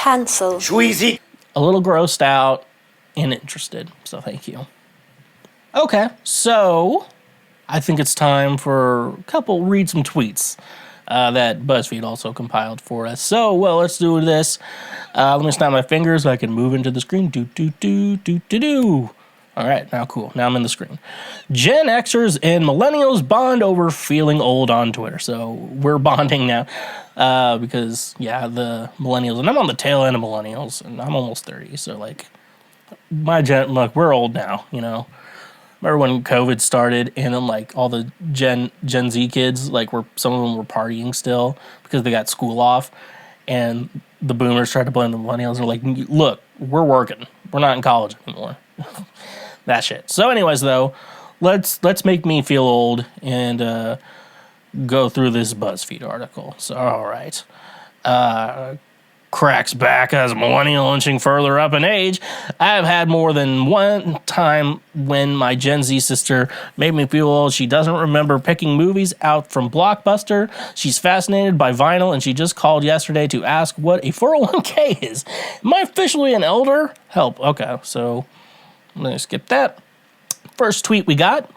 Cancel. Schweezy. A little grossed out and interested, so thank you. Okay, so I think it's time for read some tweets that BuzzFeed also compiled for us. So, well, let's do this. Let me snap my fingers so I can move into the screen. Do. All right, now cool. Now I'm in the screen. Gen X'ers and Millennials bond over feeling old on Twitter. So we're bonding now because, yeah, the Millennials, and I'm on the tail end of Millennials, and I'm almost 30. So, like, look, we're old now, you know. Remember when COVID started and then, like, all the Gen Z kids, like, some of them were partying still because they got school off, and the boomers tried to blame the Millennials. They're like, look, we're working. We're not in college anymore. That shit. So anyways, though, let's make me feel old and go through this BuzzFeed article. So, all right. Cracks back as millennial inching further up in age. I've had more than one time when my Gen Z sister made me feel old. She doesn't remember picking movies out from Blockbuster. She's fascinated by vinyl, and she just called yesterday to ask what a 401k is. Am I officially an elder? Help. Okay, so I'm going to skip that. First tweet we got.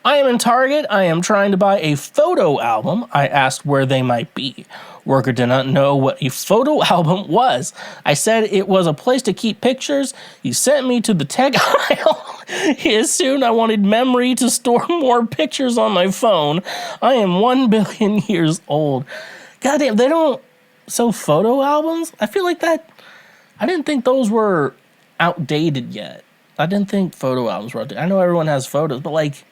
I am in Target. I am trying to buy a photo album. I asked where they might be. Worker did not know what a photo album was. I said it was a place to keep pictures. He sent me to the tech aisle. He assumed I wanted memory to store more pictures on my phone. I am 1 billion years old. Goddamn, they don't sell photo albums? I feel like that. I didn't think those were outdated yet. I didn't think photo albums were outdated. I know everyone has photos, but like,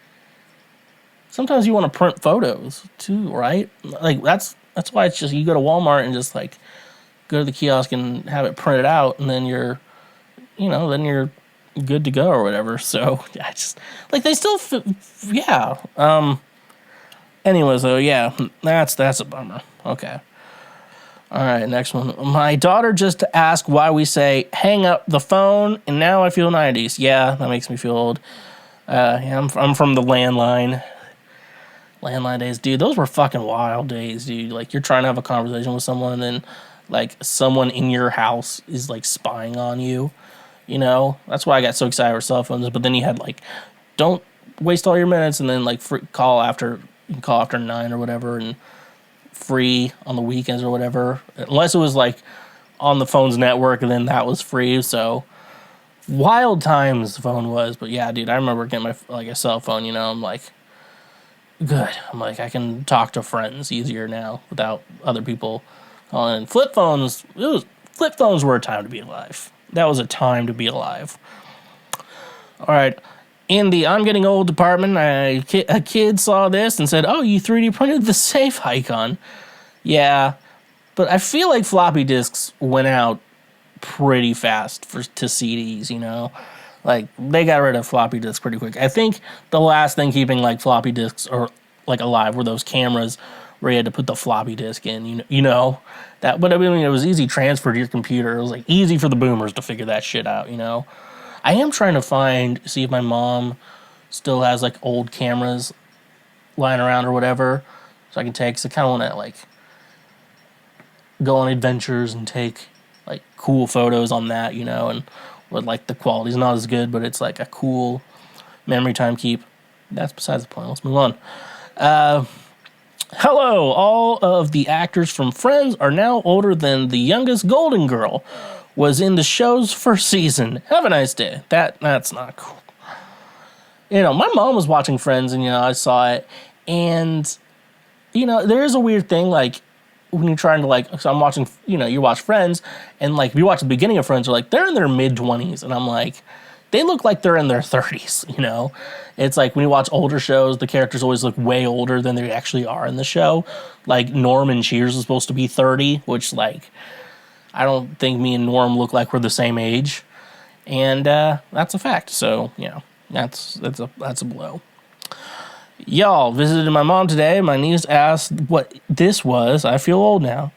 sometimes you want to print photos too, right? Like that's why it's just you go to Walmart and just like go to the kiosk and have it printed out, and then you're good to go or whatever. So I just like they still, yeah. Anyways, though, yeah, that's a bummer. Okay. All right, next one. My daughter just asked why we say hang up the phone, and now I feel 90s. Yeah, that makes me feel old. Yeah, I'm from the landline days, dude. Those were fucking wild days, dude. Like, you're trying to have a conversation with someone, and then like someone in your house is like spying on you. You know, that's why I got so excited for cell phones. But then you had like, don't waste all your minutes, and then like call after 9 or whatever, and free on the weekends or whatever. Unless it was like on the phone's network, and then that was free. So wild times the phone was. But yeah, dude, I remember getting a cell phone. You know, I'm like, good. I'm like, I can talk to friends easier now without other people calling. Flip phones were a time to be alive. That was a time to be alive. All right. In the I'm getting old department, a kid saw this and said, oh, you 3D printed the safe icon. Yeah, but I feel like floppy disks went out pretty fast to CDs, you know? Like, they got rid of floppy disks pretty quick. I think the last thing keeping, like, floppy disks or like alive were those cameras where you had to put the floppy disk in, you know? That, but I mean, it was easy transfer to your computer. It was, like, easy for the boomers to figure that shit out, you know? I am trying to see if my mom still has, like, old cameras lying around or whatever, so I can take, so I kind of want to, like, go on adventures and take, like, cool photos on that, you know, and with, like, the quality's not as good, but it's, like, a cool memory time keep. That's besides the point. Let's move on. Hello, all of the actors from Friends are now older than the youngest Golden Girl was in the show's first season. Have a nice day. That's not cool. You know, my mom was watching Friends, and, you know, I saw it, and, you know, there is a weird thing, like, when you're trying to, like, so I'm watching, you know, you watch Friends, and, like, if you watch the beginning of Friends, you're like, they're in their mid-20s, and I'm like, they look like they're in their 30s, you know? It's like, when you watch older shows, the characters always look way older than they actually are in the show. Like, Norm and Cheers is supposed to be 30, which, like, I don't think me and Norm look like we're the same age, and that's a fact. So, you know, that's a blow. Y'all, visited my mom today. My niece asked what this was. I feel old now.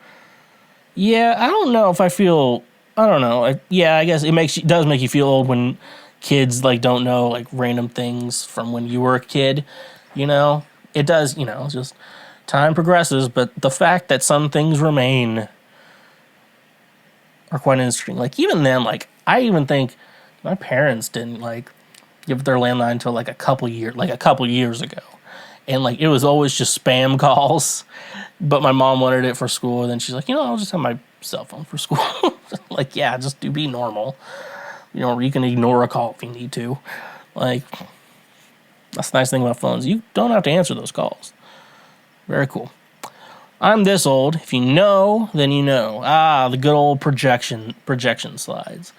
Yeah, I don't know if I feel. I don't know. I guess it does make you feel old when kids like don't know like random things from when you were a kid. You know, it does. You know, it's just time progresses, but the fact that some things remain are quite interesting. Like, even then, like, I even think my parents didn't, like, give their landline until, like, a couple years ago. And, like, it was always just spam calls. But my mom wanted it for school, and then she's like, I'll just have my cell phone for school. Like, yeah, just be normal. You can ignore a call if you need to. Like, that's the nice thing about phones. You don't have to answer those calls. Very cool. I'm this old. If you know, then you know. The good old projection slides.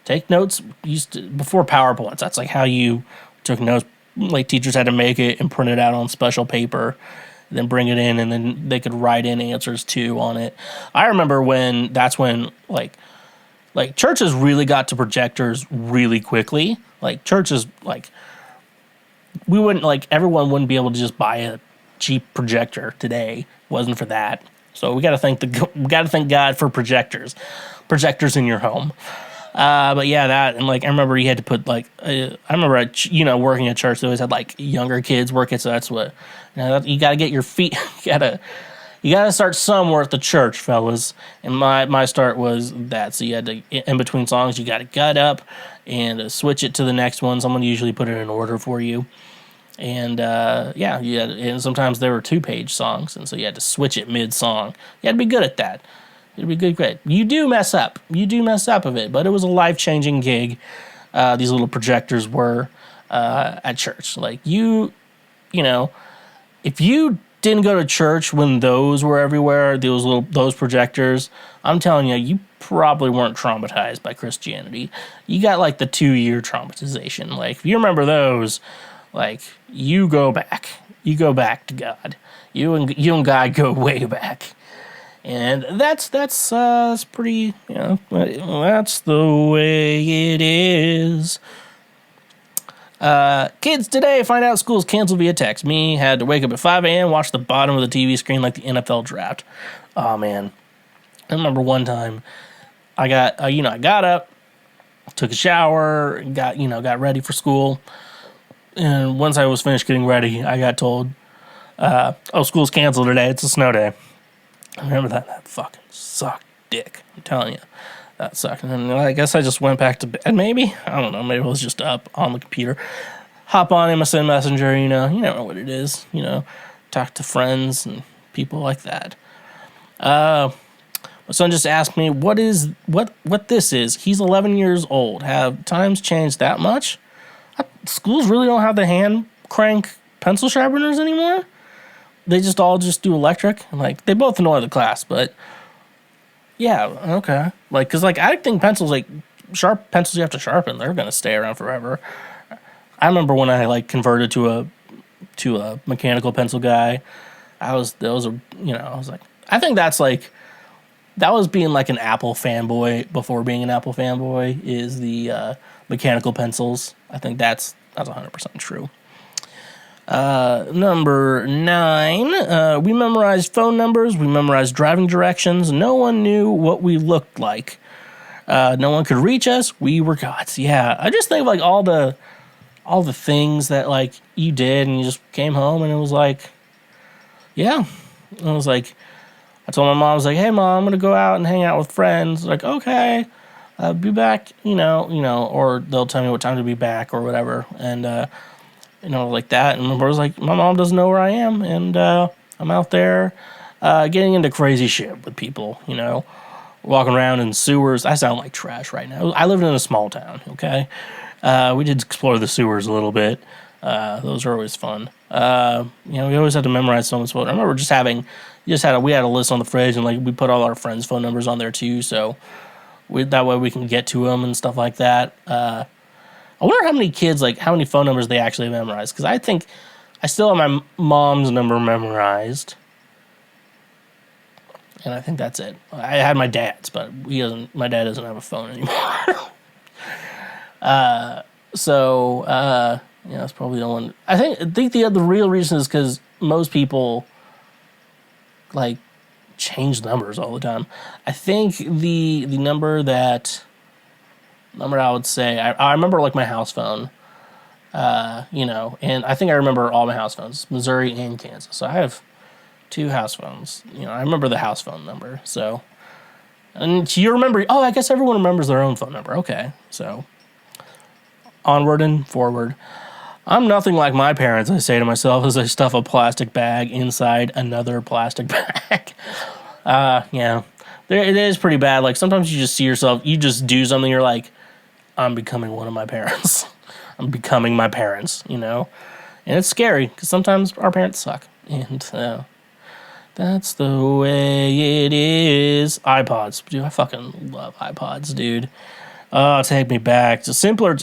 Take notes before PowerPoints. That's like how you took notes. Like, teachers had to make it and print it out on special paper, then bring it in, and then they could write in answers too on it. I remember that's when churches really got to projectors really quickly. Like, churches, like, everyone wouldn't be able to just buy a cheap projector today. Wasn't for that. So we got to thank God for projectors in your home. But yeah, that, and like, I remember you had to put I remember working at church, they always had like younger kids working. So that's what, you got to get your feet, you got to start somewhere at the church, fellas. And my start was that. So you had to, in between songs, you got to gut up and switch it to the next one. Someone usually put it in order for you. And and sometimes there were 2-page songs, and so you had to switch it mid-song. You had to be good at that. It'd be good. You do mess up of it, but it was a life-changing gig. These little projectors were at church. Like, if you didn't go to church when those were everywhere, those projectors, I'm telling you, you probably weren't traumatized by Christianity. You got like the 2-year traumatization. Like, if you remember those, like, you go back to God. You and God go way back. And that's pretty, that's the way it is. Kids today find out school's canceled via text. Me had to wake up at 5 a.m., watch the bottom of the TV screen like the NFL draft. Oh, man. I remember one time I got up, took a shower, got ready for school. And once I was finished getting ready, I got told, school's canceled today. It's a snow day. I remember that. That fucking sucked dick. I'm telling you. That sucked. And then I guess I just went back to bed, maybe. I don't know. Maybe I was just up on the computer. Hop on MSN Messenger, you know what it is. Talk to friends and people like that. My son just asked me what this is. He's 11 years old. Have times changed that much? Schools really don't have the hand crank pencil sharpeners anymore. They just all do electric. Like, they both annoy the class, but yeah, okay. Like, cause like, I think pencils, like sharp pencils you have to sharpen, they're gonna stay around forever. I remember when I like converted to a mechanical pencil guy. I was like, I think that was being like an Apple fanboy before being an Apple fanboy is the mechanical pencils. I think that's 100% true. Number 9, we memorized phone numbers, we memorized driving directions. No one knew what we looked like. No one could reach us. We were gods. Yeah, I just think of like all the things that like you did, and you just came home, and it was like, yeah, I was like, I told my mom, I was like, hey mom, I'm gonna go out and hang out with friends. Like, okay, be back, or they'll tell me what time to be back or whatever, and like that. And I was like, my mom doesn't know where I am, and I'm out there getting into crazy shit with people, walking around in sewers. I sound like trash right now. I lived in a small town, okay? We did explore the sewers a little bit. Those are always fun. We always had to memorize someone's phone. I remember we had a list on the fridge, and like we put all our friends' phone numbers on there too, so that way we can get to them and stuff like that. I wonder how many phone numbers they actually memorized, because I think I still have my mom's number memorized, and I think that's it. I had my dad's, but my dad doesn't have a phone anymore. That's probably the one. I think the real reason is because most people like change numbers all the time. I think the number I would say, I remember like my house phone, and I think I remember all my house phones, Missouri and Kansas. So I have 2 house phones. I remember the house phone number. So, And you remember, I guess everyone remembers their own phone number. Okay, so onward and forward. I'm nothing like my parents, I say to myself as I stuff a plastic bag inside another plastic bag. Yeah. It is pretty bad. Like, sometimes you just see yourself, you just do something, you're like, I'm becoming one of my parents. I'm becoming my parents, And it's scary, because sometimes our parents suck. And that's the way it is. iPods. Dude, I fucking love iPods, dude. Oh, take me back. It's simpler...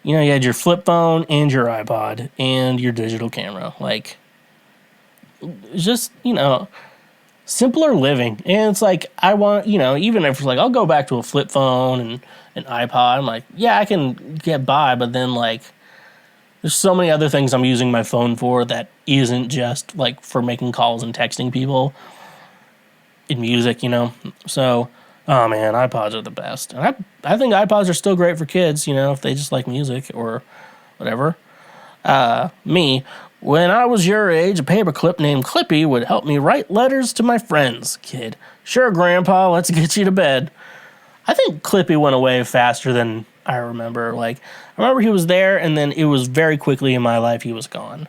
you had your flip phone and your iPod and your digital camera. Like, just, simpler living. And it's like, I want, even if like, I'll go back to a flip phone and an iPod. I'm like, yeah, I can get by. But then, like, there's so many other things I'm using my phone for that isn't just, like, for making calls and texting people in music, So... oh, man, iPods are the best. And I think iPods are still great for kids, if they just like music or whatever. Me, when I was your age, a paperclip named Clippy would help me write letters to my friends. Kid, sure, Grandpa, let's get you to bed. I think Clippy went away faster than I remember. Like, I remember he was there, and then it was very quickly in my life he was gone.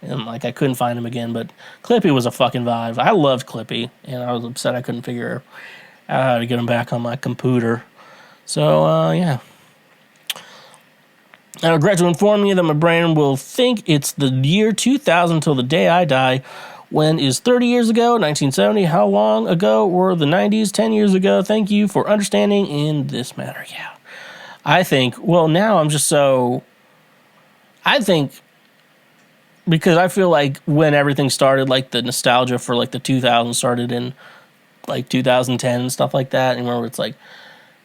And, like, I couldn't find him again, but Clippy was a fucking vibe. I loved Clippy, and I was upset I couldn't figure how to get them back on my computer. So, yeah. I regret to inform you that my brain will think it's the year 2000 till the day I die. When is 30 years ago? 1970. How long ago were the 90s? 10 years ago. Thank you for understanding in this matter. Yeah. I think, now I'm just so... I think... because I feel like when everything started, like, the nostalgia for, like, the 2000s started in... like 2010 and stuff like that. And remember, it's like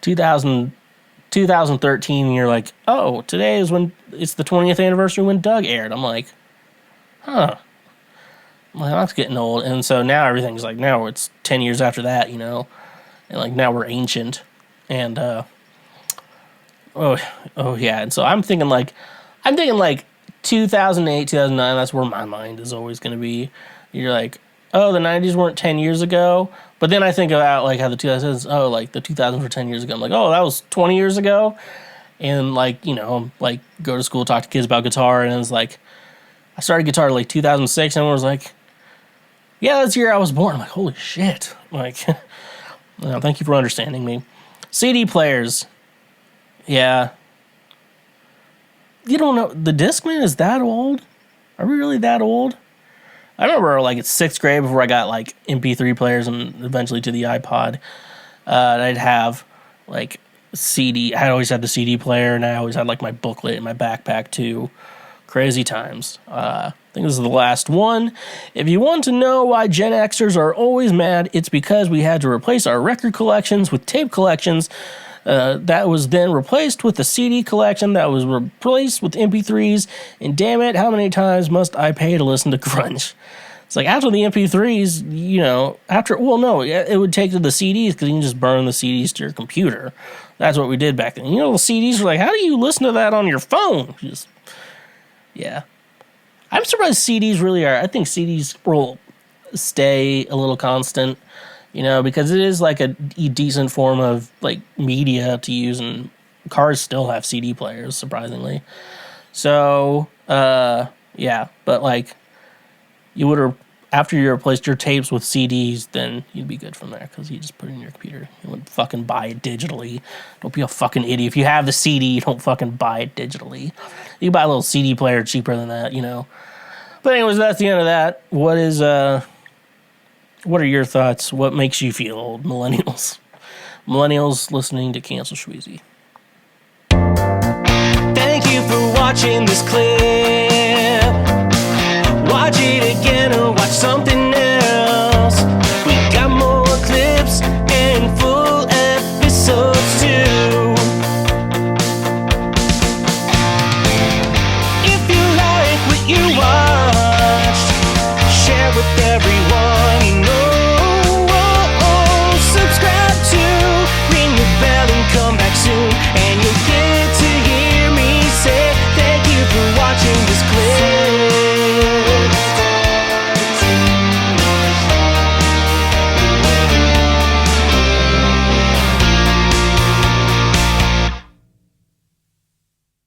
2013, and you're like, oh, today is when it's the 20th anniversary when Doug aired. I'm like, huh. Well, that's getting old. And so now everything's like, now it's 10 years after that, And like now we're ancient. And, oh yeah. And so I'm thinking like 2008, 2009, that's where my mind is always going to be. You're like, oh, the 90s weren't 10 years ago. But then I think about, like, how the 2000s, like, the 2000s were 10 years ago. I'm like, oh, that was 20 years ago? And, like, like, go to school, talk to kids about guitar, and it was like, I started guitar, like, 2006, and everyone was like, yeah, that's the year I was born. I'm like, holy shit. Like, thank you for understanding me. CD players. Yeah. You don't know, the Discman is that old? Are we really that old? I remember, like, it's 6th grade before I got, like, MP3 players and eventually to the iPod. I'd have, like, CD. I always had the CD player, and I always had, like, my booklet in my backpack, too. Crazy times. I think this is the last one. If you want to know why Gen X'ers are always mad, it's because we had to replace our record collections with tape collections. That was then replaced with the CD collection that was replaced with MP3s, and damn it, how many times must I pay to listen to grunge? It's like, after the MP3s, it would take to the CDs, because you can just burn the CDs to your computer. That's what we did back then. The CDs were like, how do you listen to that on your phone? Yeah. I'm surprised CDs really are. I think CDs will stay a little constant. Because it is like a decent form of like media to use, and cars still have CD players, surprisingly. So, yeah, but like you would have, after you replaced your tapes with CDs, then you'd be good from there, because you just put it in your computer. You wouldn't fucking buy it digitally. Don't be a fucking idiot. If you have the CD, you don't fucking buy it digitally. You buy a little CD player cheaper than that, But anyways, that's the end of that. What are your thoughts? What makes you feel old, millennials? Millennials listening to Cancel Schweezy. Thank you for watching this clip. Watch it again or watch something